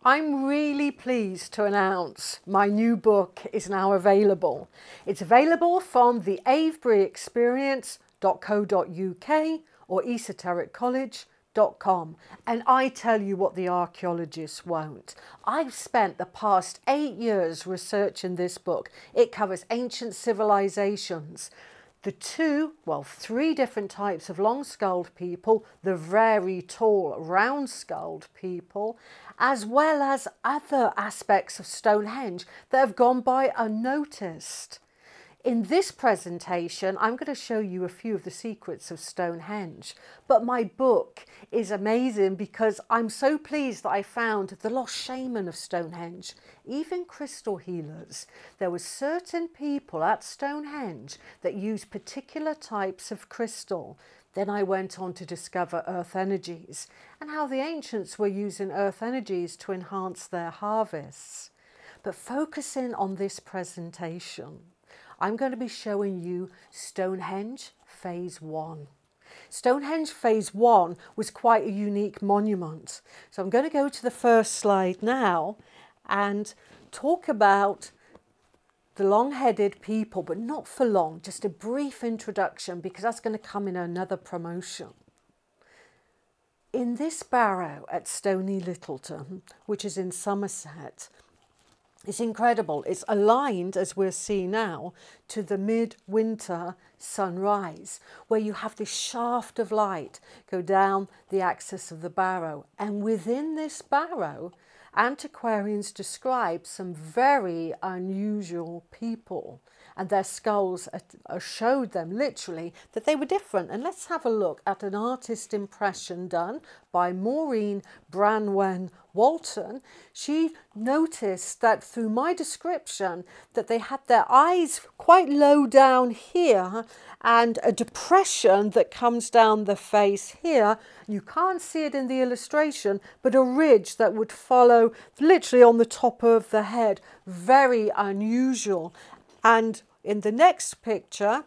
I'm really pleased to announce my new book is now available. It's available from the Avebury Experience.co.uk or esotericcollege.com, and I tell you what the archaeologists won't. I've spent the past 8 years researching this book. It covers ancient civilizations, three different types of long-skulled people, the very tall round-skulled people, as well as other aspects of Stonehenge that have gone by unnoticed. In this presentation, I'm going to show you a few of the secrets of Stonehenge, but my book is amazing because I'm so pleased that I found the lost shaman of Stonehenge, even crystal healers. There were certain people at Stonehenge that used particular types of crystal. Then I went on to discover earth energies and how the ancients were using earth energies to enhance their harvests. But focusing on this presentation, I'm going to be showing you Stonehenge Phase 1. Stonehenge Phase 1 was quite a unique monument. So I'm going to go to the first slide now and talk about the long-headed people, but not for long, just a brief introduction because that's going to come in another promotion. In this barrow at Stony Littleton, which is in Somerset, it's incredible. It's aligned, as we'll see now, to the midwinter sunrise, where you have this shaft of light go down the axis of the barrow. And within this barrow, antiquarians describe some very unusual people, and their skulls showed them literally that they were different. And let's have a look at an artist impression done by Maureen Branwen Walton. She noticed that through my description that they had their eyes quite low down here and a depression that comes down the face here. You can't see it in the illustration, but a ridge that would follow literally on the top of the head. Very unusual. And in the next picture,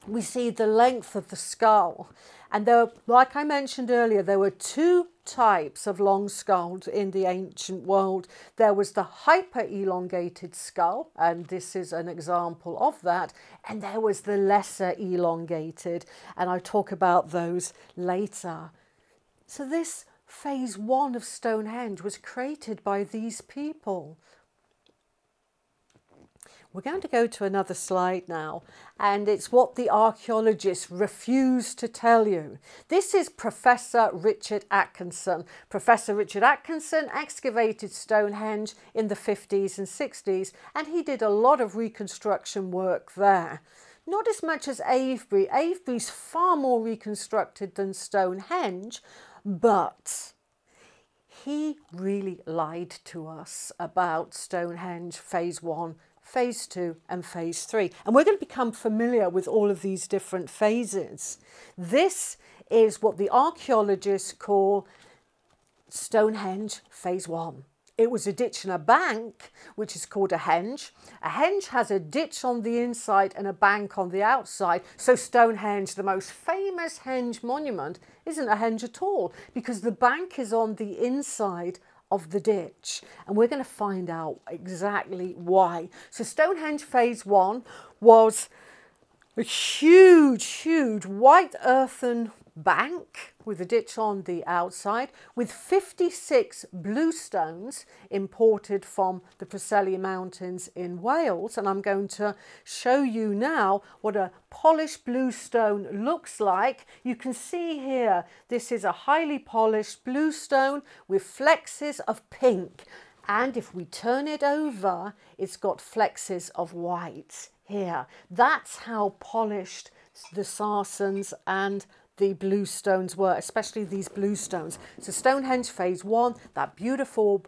we see the length of the skull. And there, like I mentioned earlier, there were two types of long skulls in the ancient world. There was the hyper-elongated skull, and this is an example of that. And there was the lesser elongated, and I'll talk about those later. So this Phase 1 of Stonehenge was created by these people. We're going to go to another slide now, and it's what the archaeologists refuse to tell you. This is Professor Richard Atkinson. Professor Richard Atkinson excavated Stonehenge in the 50s and 60s, and he did a lot of reconstruction work there. Not as much as Avebury. Avebury's far more reconstructed than Stonehenge, but he really lied to us about Stonehenge Phase 1, Phase 2 and Phase 3. And we're going to become familiar with all of these different phases. This is what the archaeologists call Stonehenge Phase 1. It was a ditch and a bank, which is called a henge. A henge has a ditch on the inside and a bank on the outside. So Stonehenge, the most famous henge monument, isn't a henge at all because the bank is on the inside of the ditch, and we're going to find out exactly why. So Stonehenge Phase 1 was a huge white earthen bank with a ditch on the outside with 56 bluestones imported from the Preseli Mountains in Wales. And I'm going to show you now what a polished bluestone looks like. You can see here, this is a highly polished bluestone with flexes of pink. And if we turn it over, it's got flexes of white here. That's how polished the sarsen's and the bluestones were, especially these bluestones. So Stonehenge Phase 1, that beautiful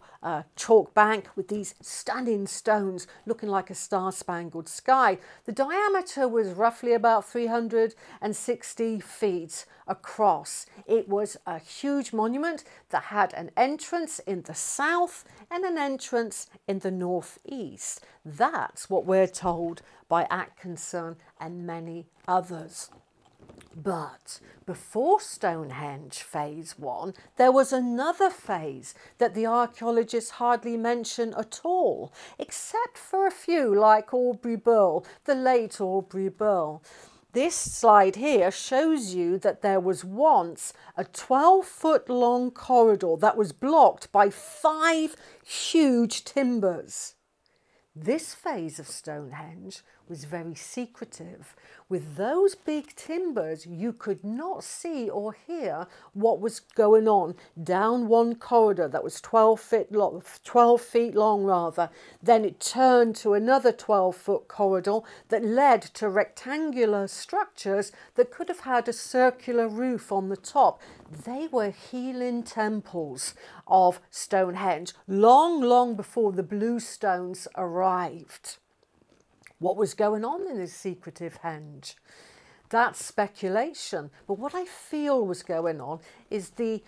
chalk bank with these stunning stones looking like a star-spangled sky. The diameter was roughly about 360 feet across. It was a huge monument that had an entrance in the south and an entrance in the northeast. That's what we're told by Atkinson and many others. But before Stonehenge phase 1, there was another phase that the archaeologists hardly mention at all, except for a few like Aubrey Burl, the late Aubrey Burl. This slide here shows you that there was once a 12-foot long corridor that was blocked by 5 huge timbers. This phase of Stonehenge was very secretive. With those big timbers, you could not see or hear what was going on down one corridor that was 12 feet long rather. Then it turned to another 12-foot corridor that led to rectangular structures that could have had a circular roof on the top. They were healing temples of Stonehenge long before the blue stones arrived. What was going on in this secretive henge? That's speculation. But what I feel was going on is the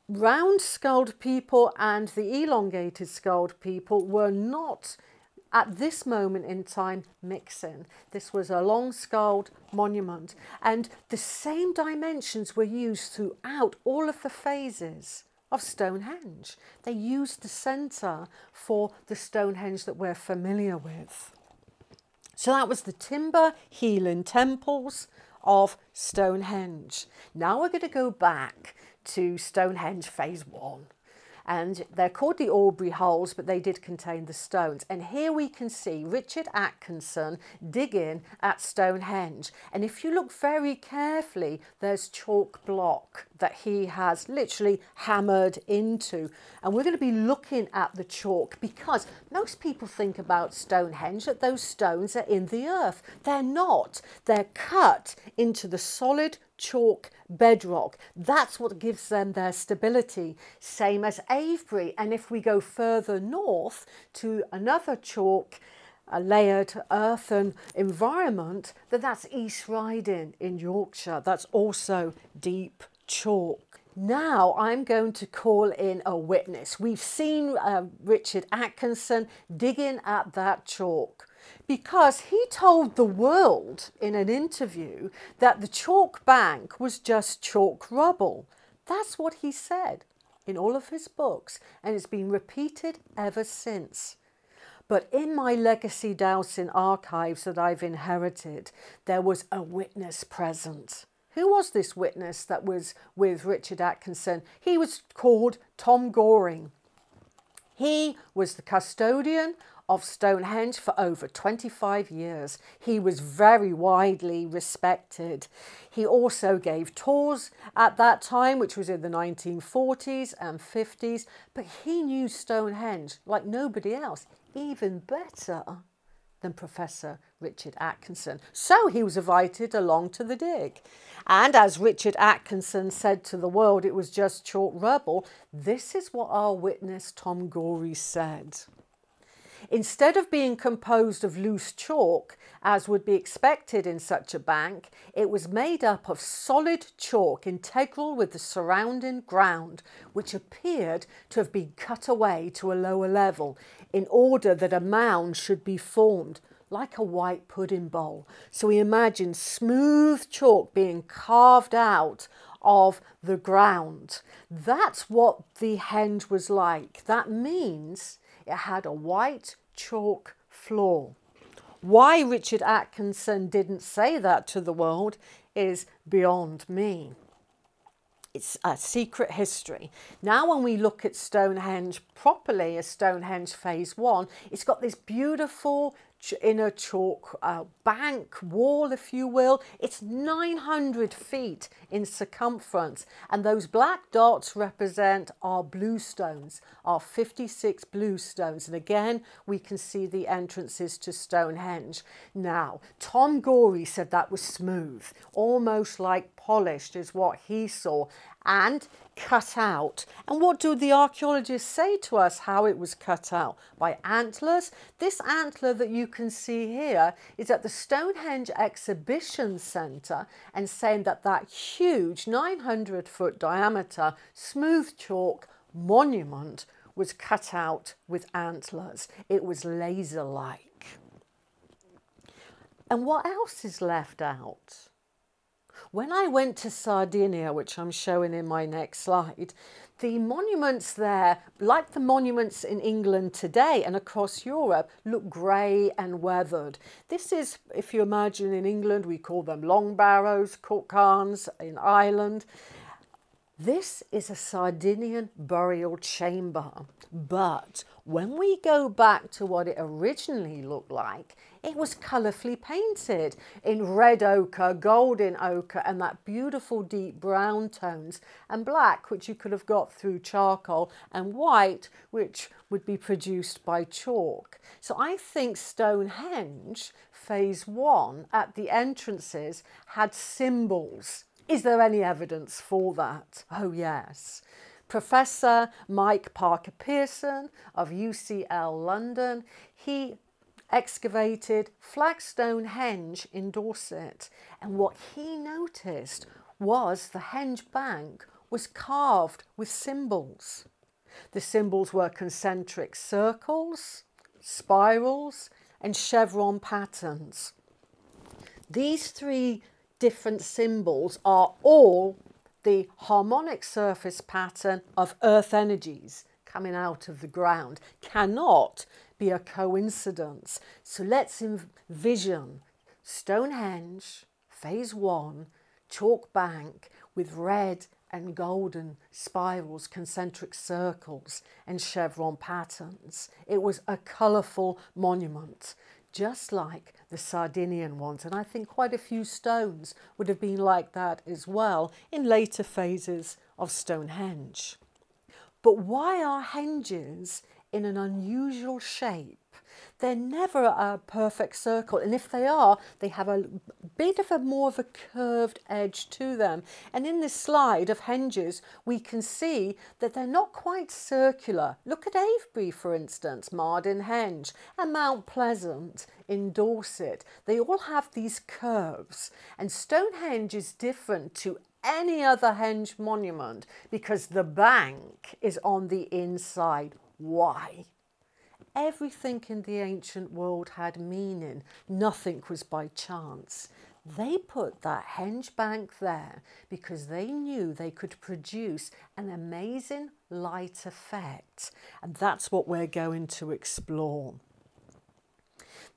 round-skulled people and the elongated skulled people were not, at this moment in time, mixing. This was a long-skulled monument, and the same dimensions were used throughout all of the phases of Stonehenge. They used the centre for the Stonehenge that we're familiar with. So that was the timber healing temples of Stonehenge. Now we're going to go back to Stonehenge phase 1. And they're called the Aubrey holes, but they did contain the stones. And here we can see Richard Atkinson digging at Stonehenge. And if you look very carefully, there's chalk block that he has literally hammered into. And we're going to be looking at the chalk because most people think about Stonehenge that those stones are in the earth. They're not. They're cut into the solid chalk bedrock. That's what gives them their stability, same as Avebury. And if we go further north to another chalk a layered earthen environment, then that's East Riding in Yorkshire. That's also deep chalk. Now I'm going to call in a witness. We've seen Richard Atkinson digging at that chalk, because he told the world in an interview that the chalk bank was just chalk rubble. That's what he said in all of his books, and it's been repeated ever since. But in my legacy dowsing archives that I've inherited, there was a witness present. Who was this witness that was with Richard Atkinson? He was called Tom Goring. He was the custodian of Stonehenge for over 25 years. He was very widely respected. He also gave tours at that time, which was in the 1940s and 50s, but he knew Stonehenge like nobody else, even better than Professor Richard Atkinson. So he was invited along to the dig. And as Richard Atkinson said to the world, it was just chalk rubble. This is what our witness Tom Goring said. Instead of being composed of loose chalk, as would be expected in such a bank, it was made up of solid chalk integral with the surrounding ground, which appeared to have been cut away to a lower level in order that a mound should be formed, like a white pudding bowl. So we imagine smooth chalk being carved out of the ground. That's what the henge was like. That means it had a white chalk floor. Why Richard Atkinson didn't say that to the world is beyond me. It's a secret history. Now when we look at Stonehenge properly as Stonehenge phase 1, it's got this beautiful inner chalk bank wall, if you will. It's 900 feet in circumference, and those black dots represent our blue stones, our 56 blue stones. And again, we can see the entrances to Stonehenge. Now, Tom Goring said that was smooth, almost like polished is what he saw, and cut out. And what do the archaeologists say to us how it was cut out? By antlers. This antler that you can see here is at the Stonehenge Exhibition Centre, and saying that that huge 900-foot diameter smooth chalk monument was cut out with antlers. It was laser-like. And what else is left out? When I went to Sardinia, which I'm showing in my next slide, the monuments there, like the monuments in England today and across Europe, look grey and weathered. This is, if you imagine in England, we call them long barrows, cookharns in Ireland. This is a Sardinian burial chamber, but when we go back to what it originally looked like, it was colourfully painted in red ochre, golden ochre, and that beautiful deep brown tones, and black, which you could have got through charcoal, and white, which would be produced by chalk. So I think Stonehenge, phase 1, at the entrances, had symbols. Is there any evidence for that? Oh yes. Professor Mike Parker Pearson of UCL London, he excavated flagstone henge in Dorset, and what he noticed was the henge bank was carved with symbols. The symbols were concentric circles, spirals, and chevron patterns. These three different symbols are all the harmonic surface pattern of earth energies coming out of the ground. Cannot be a coincidence. So let's envision Stonehenge, phase 1, chalk bank with red and golden spirals, concentric circles, and chevron patterns. It was a colourful monument, just like the Sardinian ones. And I think quite a few stones would have been like that as well in later phases of Stonehenge. But why are henges in an unusual shape? They're never a perfect circle, and if they are, they have a bit of a more of a curved edge to them. And in this slide of henges, we can see that they're not quite circular. Look at Avebury, for instance, Henge, and Mount Pleasant in Dorset. They all have these curves, and Stonehenge is different to any other henge monument because the bank is on the inside. Why? Everything in the ancient world had meaning. Nothing was by chance. They put that henge bank there because they knew they could produce an amazing light effect. And that's what we're going to explore.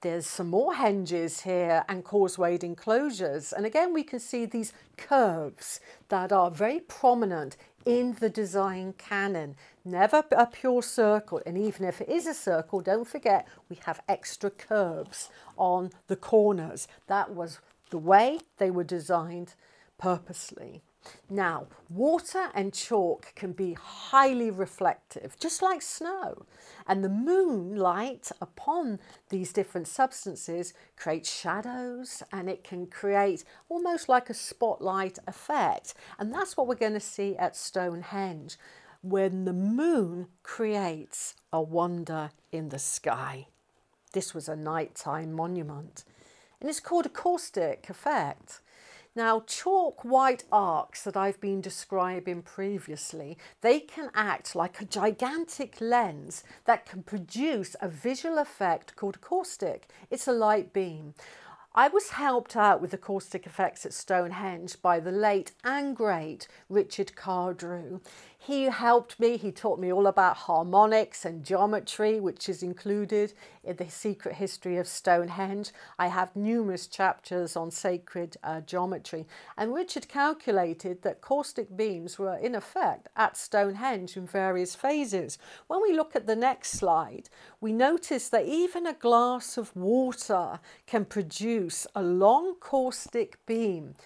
There's some more henges here and causewayed enclosures. And again, we can see these curves that are very prominent in the design canon. Never a pure circle. And even if it is a circle, don't forget we have extra curves on the corners. That was the way they were designed purposely. Now, water and chalk can be highly reflective, just like snow. And the moonlight upon these different substances creates shadows, and it can create almost like a spotlight effect. And that's what we're going to see at Stonehenge, when the moon creates a wonder in the sky. This was a nighttime monument, and it's called a caustic effect. Now, chalk white arcs that I've been describing previously, they can act like a gigantic lens that can produce a visual effect called a caustic. It's a light beam. I was helped out with the caustic effects at Stonehenge by the late and great Richard Cardrew. He helped me, he taught me all about harmonics and geometry, which is included in the secret history of Stonehenge. I have numerous chapters on sacred geometry, and Richard calculated that caustic beams were in effect at Stonehenge in various phases. When we look at the next slide, we notice that even a glass of water can produce a long caustic beam.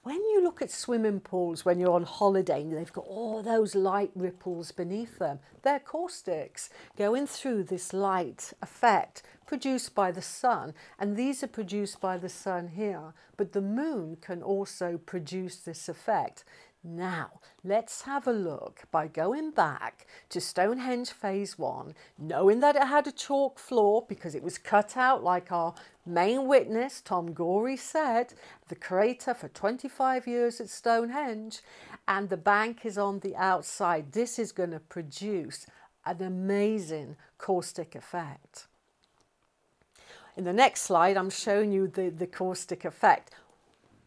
When you look at swimming pools when you're on holiday, they've got all those light ripples beneath them. They're caustics going through this light effect produced by the sun. And these are produced by the sun here. But the moon can also produce this effect. Now, let's have a look by going back to Stonehenge phase 1, knowing that it had a chalk floor because it was cut out like our main witness, Tom Gorey, said, the curator for 25 years at Stonehenge, and the bank is on the outside. This is going to produce an amazing caustic effect. In the next slide, I'm showing you the caustic effect.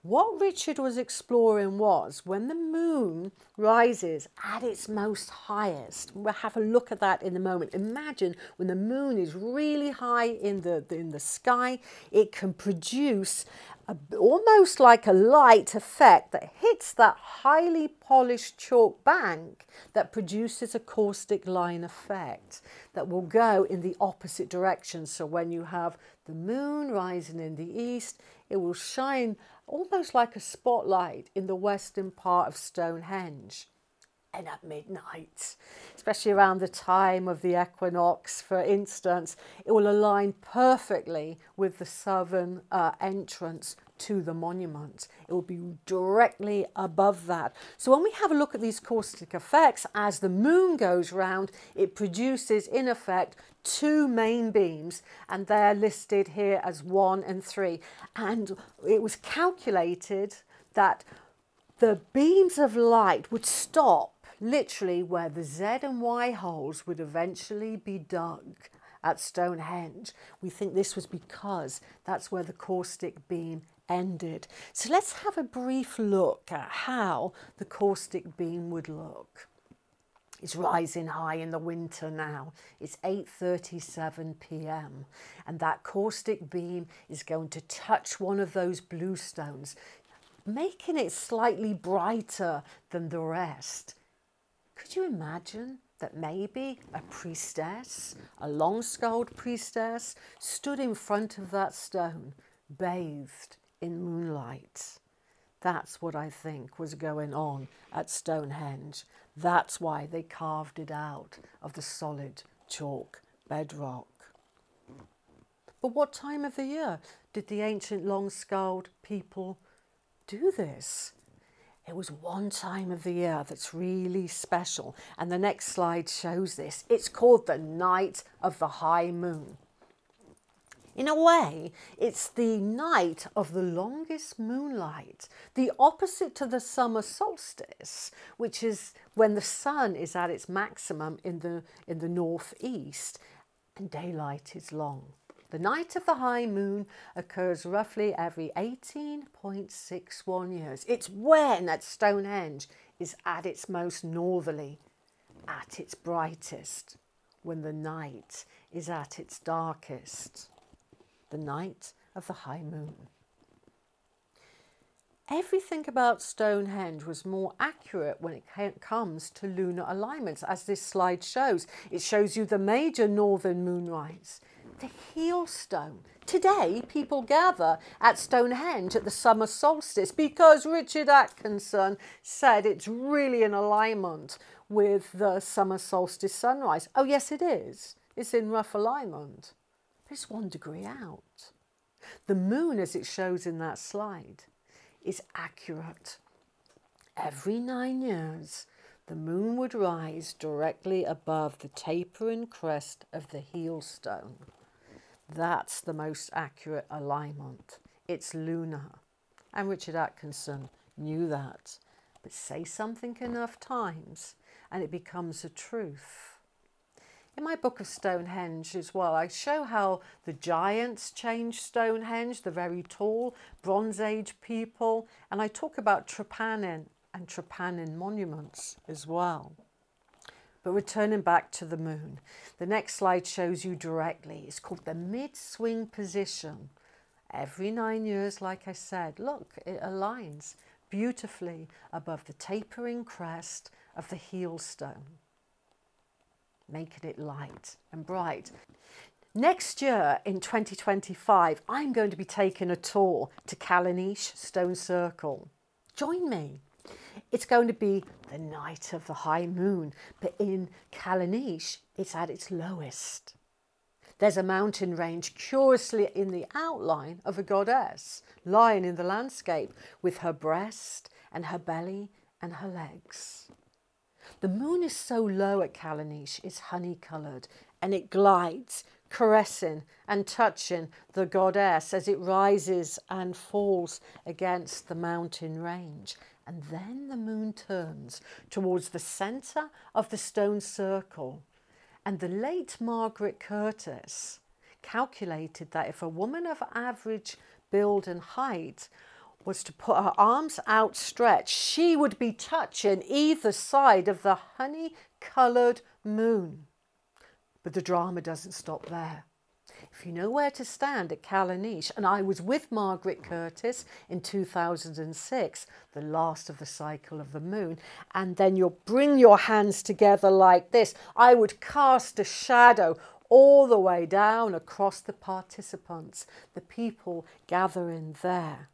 What Richard was exploring was when the moon rises at its most highest. We'll have a look at that in a moment. Imagine when the moon is really high in the sky, it can produce almost like a light effect that hits that highly polished chalk bank that produces a caustic line effect that will go in the opposite direction. So when you have the moon rising in the east, it will shine almost like a spotlight in the western part of Stonehenge. And at midnight, especially around the time of the equinox, for instance, it will align perfectly with the southern entrance to the monument. It will be directly above that. So when we have a look at these caustic effects, as the moon goes round, it produces, in effect, two main beams, and they're listed here as 1 and 3. And it was calculated that the beams of light would stop literally where the Z and Y holes would eventually be dug at Stonehenge. We think this was because that's where the caustic beam ended. So let's have a brief look at how the caustic beam would look. It's rising high in the winter now. It's 8:37 p.m. and that caustic beam is going to touch one of those blue stones, making it slightly brighter than the rest. Could you imagine that maybe a priestess, a long-skulled priestess, stood in front of that stone, bathed in moonlight? That's what I think was going on at Stonehenge. That's why they carved it out of the solid chalk bedrock. But what time of the year did the ancient long-skulled people do this? It was one time of the year that's really special, and the next slide shows this. It's called the night of the high moon. In a way, it's the night of the longest moonlight, the opposite to the summer solstice, which is when the sun is at its maximum in the northeast and daylight is long. The night of the high moon occurs roughly every 18.61 years. It's when at Stonehenge is at its most northerly, at its brightest, when the night is at its darkest. The night of the high moon. Everything about Stonehenge was more accurate when it comes to lunar alignments, as this slide shows. It shows you the major northern moonrise, the heel stone. Today, people gather at Stonehenge at the summer solstice because Richard Atkinson said it's really in alignment with the summer solstice sunrise. Oh yes, it is. It's in rough alignment. But it's 1 degree out. The moon, as it shows in that slide, is accurate. Every 9 years, the moon would rise directly above the tapering crest of the heel stone. That's the most accurate alignment. It's lunar. And Richard Atkinson knew that. But say something enough times and it becomes a truth. In my book of Stonehenge as well, I show how the giants changed Stonehenge, the very tall Bronze Age people, and I talk about trepanning and trepanning monuments as well. But returning back to the moon, the next slide shows you directly. It's called the mid-swing position. Every 9 years, like I said, look, it aligns beautifully above the tapering crest of the heel stone, making it light and bright. Next year, in 2025, I'm going to be taking a tour to Callanish Stone Circle. Join me. It's going to be the night of the high moon, but in Callanish, it's at its lowest. There's a mountain range curiously in the outline of a goddess, lying in the landscape with her breast and her belly and her legs. The moon is so low at Callanish, it's honey-coloured, and it glides, caressing and touching the goddess as it rises and falls against the mountain range. And then the moon turns towards the centre of the stone circle. And the late Margaret Curtis calculated that if a woman of average build and height was to put her arms outstretched. She would be touching either side of the honey-coloured moon. But the drama doesn't stop there. If you know where to stand at Callanish, and I was with Margaret Curtis in 2006, the last of the cycle of the moon, and then you'll bring your hands together like this. I would cast a shadow all the way down across the participants, the people gathering there.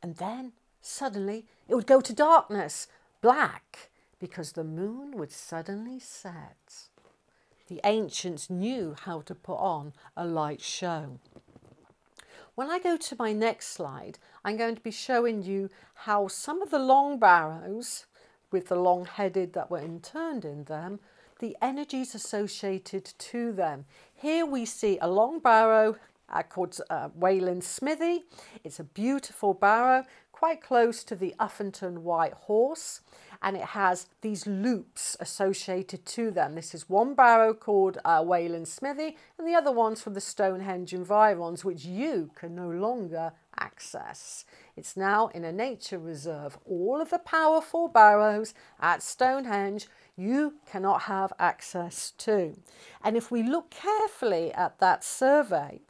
And then suddenly it would go to darkness, black, because the moon would suddenly set. The ancients knew how to put on a light show. When I go to my next slide, I'm going to be showing you how some of the long barrows, with the long-headed that were interned in them, the energies associated to them. Here we see a long barrow called Wayland's Smithy. It's a beautiful barrow, quite close to the Uffington White Horse, and it has these loops associated to them. This is one barrow called Wayland's Smithy, and the other one's from the Stonehenge environs, which you can no longer access. It's now in a nature reserve. All of the powerful barrows at Stonehenge you cannot have access to. And if we look carefully at that survey,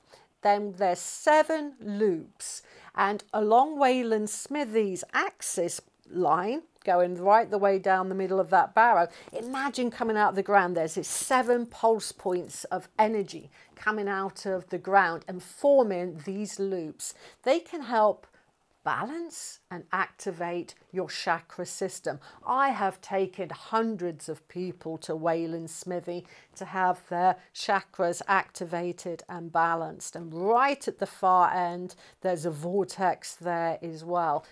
then there's 7 loops, and along Wayland's Smithy's axis line, going right the way down the middle of that barrow, imagine coming out of the ground, there's these 7 pulse points of energy coming out of the ground and forming these loops. They can help balance and activate your chakra system. I have taken hundreds of people to Wayland's Smithy to have their chakras activated and balanced. And right at the far end, there's a vortex there as well.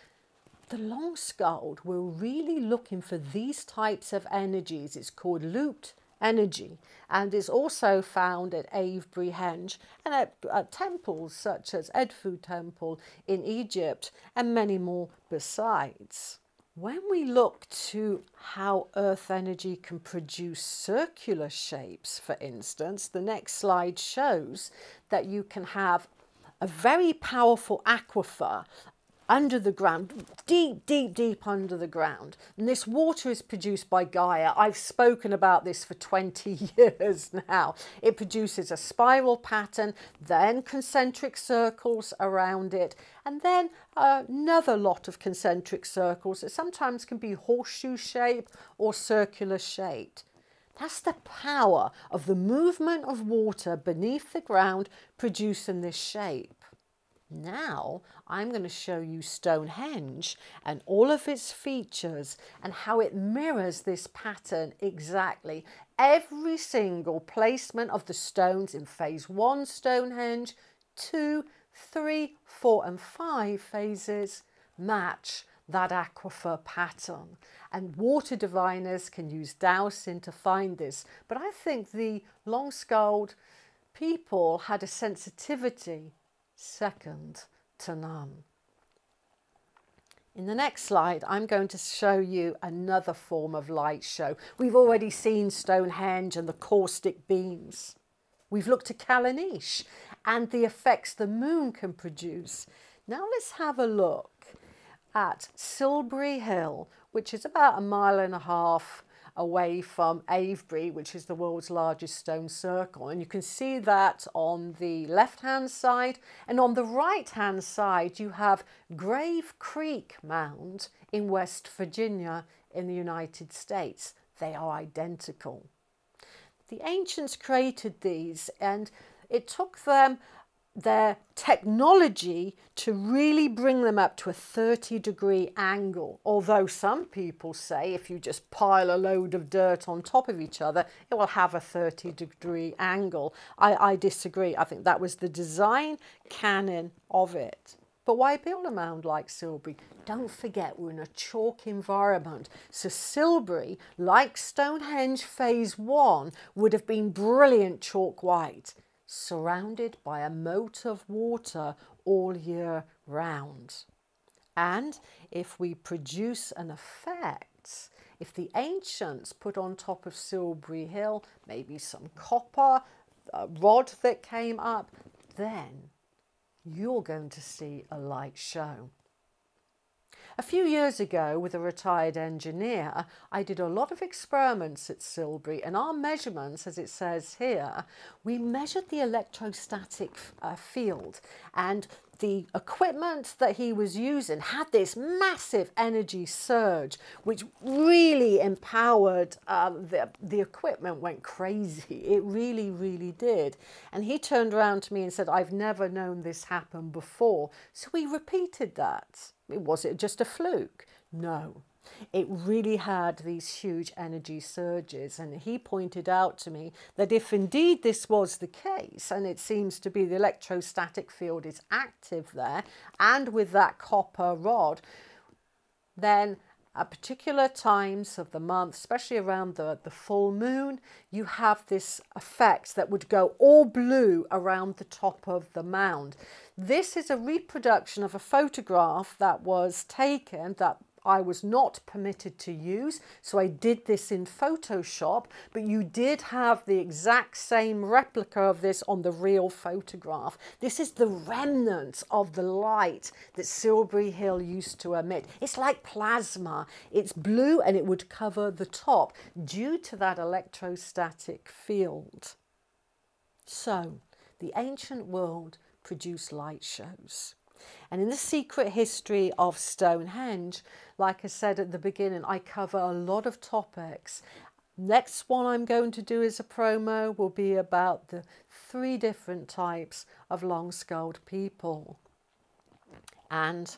The long skulled were really looking for these types of energies. It's called looped energy, and is also found at Avebury, Henge, and at temples such as Edfu Temple in Egypt, and many more besides. When we look to how earth energy can produce circular shapes, for instance, the next slide shows that you can have a very powerful aquifer under the ground, deep, deep, deep under the ground. And this water is produced by Gaia. I've spoken about this for 20 years now. It produces a spiral pattern, then concentric circles around it, and then another lot of concentric circles that sometimes can be horseshoe shape or circular shaped. That's the power of the movement of water beneath the ground producing this shape. Now I'm going to show you Stonehenge and all of its features and how it mirrors this pattern exactly. Every single placement of the stones in phase 1 Stonehenge, 2, 3, 4 and 5 phases match that aquifer pattern. And water diviners can use dowsing to find this. But I think the long-skulled people had a sensitivity second to none. In the next slide, I'm going to show you another form of light show. We've already seen Stonehenge and the caustic beams. We've looked at Callanish and the effects the moon can produce. Now let's have a look at Silbury Hill, which is about 1.5 miles away from Avebury, which is the world's largest stone circle. And you can see that on the left-hand side. And on the right-hand side, you have Grave Creek Mound in West Virginia in the United States. They are identical. The ancients created these, and it took them their technology to really bring them up to a 30-degree angle. Although some people say if you just pile a load of dirt on top of each other, it will have a 30-degree angle. I disagree. I think that was the design canon of it. But why build a mound like Silbury? Don't forget, we're in a chalk environment. So Silbury, like Stonehenge phase 1, would have been brilliant chalk white, surrounded by a moat of water all year round. And if we produce an effect, if the ancients put on top of Silbury Hill maybe some copper, a rod that came up, then you're going to see a light show. A few years ago, with a retired engineer, I did a lot of experiments at Silbury, and our measurements, as it says here, we measured the electrostatic field, and the equipment that he was using had this massive energy surge, which really empowered the equipment went crazy. It really, really did. And he turned around to me and said, "I've never known this happen before." So we repeated that. Was it just a fluke? No. It really had these huge energy surges, and he pointed out to me that if indeed this was the case, and it seems to be the electrostatic field is active there, and with that copper rod, then at particular times of the month, especially around the full moon, you have this effect that would go all blue around the top of the mound. This is a reproduction of a photograph that was taken that I was not permitted to use, so I did this in Photoshop, but you did have the exact same replica of this on the real photograph. This is the remnant of the light that Silbury Hill used to emit. It's like plasma. It's blue and it would cover the top due to that electrostatic field. So, the ancient world produced light shows. And in the secret history of Stonehenge, like I said at the beginning, I cover a lot of topics. Next one I'm going to do as a promo will be about the 3 different types of long-skulled people. And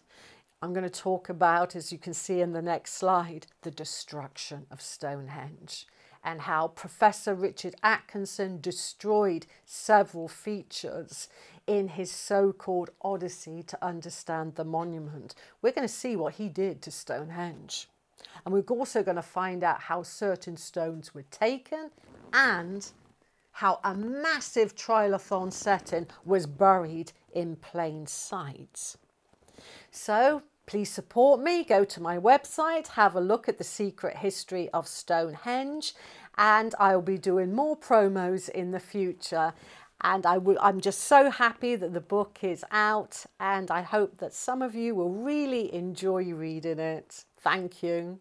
I'm going to talk about, as you can see in the next slide, the destruction of Stonehenge, and how Professor Richard Atkinson destroyed several features in his so-called odyssey to understand the monument. We're going to see what he did to Stonehenge. And we're also going to find out how certain stones were taken and how a massive trilithon setting was buried in plain sight. So please support me, go to my website, have a look at the secret history of Stonehenge, and I'll be doing more promos in the future. And I'm just so happy that the book is out, and I hope that some of you will really enjoy reading it. Thank you.